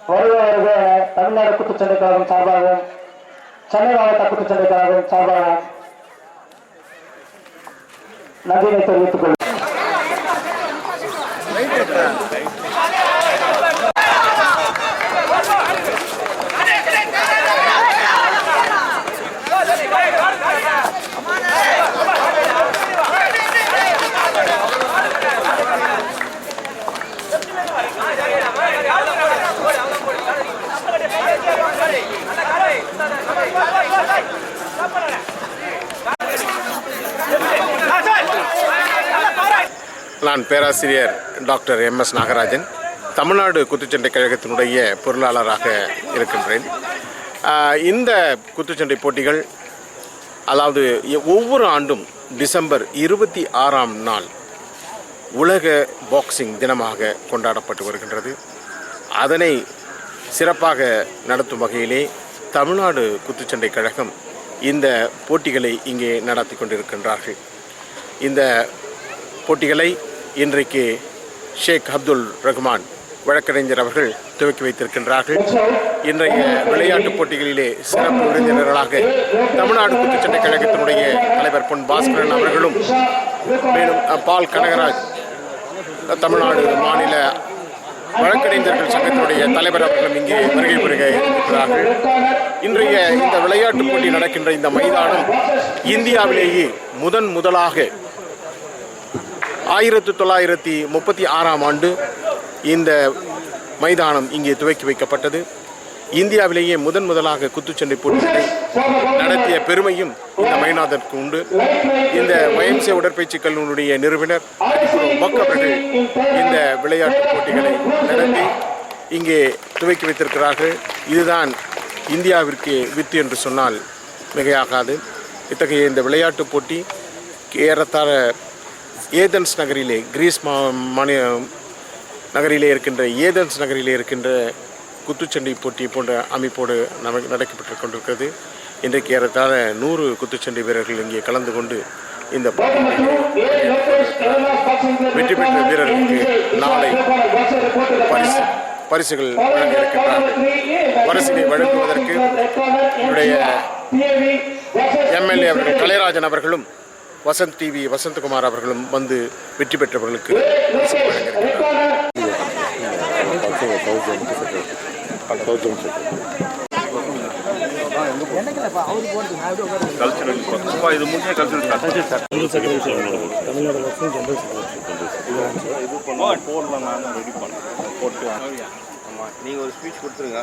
வருவதற்கு தமிழ்நாடு குத்துச்சண்டை கழகம் சார்பாகவும் சென்னை மாவட்ட குத்துச்சண்டை கழகம் சார்பாகவும் நன்றியை தெரிவித்துக் கொள்கிறேன். நான் பேராசிரியர் டாக்டர் MS நாகராஜன், தமிழ்நாடு குத்துச்சண்டை கழகத்தினுடைய பொருளாளராக இருக்கின்றேன். இந்த குத்துச்சண்டை போட்டிகள் அதாவது ஒவ்வொரு ஆண்டும் டிசம்பர் 26ஆம் நாள் உலக பாக்ஸிங் தினமாக கொண்டாடப்பட்டு வருகின்றது. அதனை சிறப்பாக நடத்தும் வகையிலே தமிழ்நாடு குத்துச்சண்டை கழகம் இந்த போட்டிகளை இங்கே நடத்தி கொண்டிருக்கின்றார்கள். இந்த போட்டிகளை இன்றைக்கு ஷேக் அப்துல் ரஹ்மான் வழக்கறிஞர் அவர்கள் துவக்கி வைத்திருக்கின்றார்கள். இன்றைய விளையாட்டுப் போட்டிகளிலே சிறப்பு விருந்தினர்களாக தமிழ்நாடு குத்துச்சண்டை கழகத்தினுடைய தலைவர் பொன் பாஸ்கரன் அவர்களும், மேலும் பால் கனகராஜ் தமிழ்நாடு மாநில வழக்கறிஞர்கள் சங்கத்தினுடைய தலைவர் அவர்களும் இங்கே வருகை புரிக இருக்கிறார்கள். இன்றைய இந்த விளையாட்டுப் போட்டி நடக்கின்ற இந்த மைதானம் இந்தியாவிலேயே முதலாக 1936ஆம் ஆண்டு இந்த மைதானம் இங்கே துவக்கி வைக்கப்பட்டது. இந்தியாவிலேயே முதலாக குத்துச்சண்டை போட்டிகளை நடத்திய பெருமையும் இந்த மைதானத்திற்கு உண்டு. இந்த YMCA உடற்பயிற்சி கல்லூரியுடைய நிறுவனர் மக் அவர்கள் இந்த விளையாட்டுப் போட்டிகளை நடத்தி இங்கே துவக்கி வைத்திருக்கிறார்கள். இதுதான் இந்தியாவிற்கு வித்து என்று சொன்னால் மிகையாகாது. இத்தகைய இந்த விளையாட்டுப் போட்டி ஏறத்தாழ ஏதென்ஸ் நகரிலே, கிரீஸ் நகரிலே இருக்கின்ற ஏதென்ஸ் நகரிலே இருக்கின்ற குத்துச்சண்டை போட்டி போன்ற அமைப்போடு நடக்கப்பட்டு கொண்டிருக்கிறது. இன்றைக்கு ஏறத்தாழ 100 குத்துச்சண்டை வீரர்கள் இங்கே கலந்து கொண்டு இந்த வெற்றி பெற்ற வீரர்களுக்கு நாளை பரிசுகள் வழங்க இருக்கின்றார்கள். பரிசினை வழங்குவதற்கு என்னுடைய MLA அவர்கள் கலைராஜன் அவர்களும் வசந்த் டிவி வசந்தகுமார் அவர்களும் வந்து வெற்றி பெற்றவர்களுக்கு நீங்க ஒரு ஸ்பீச் கொடுத்துருங்க.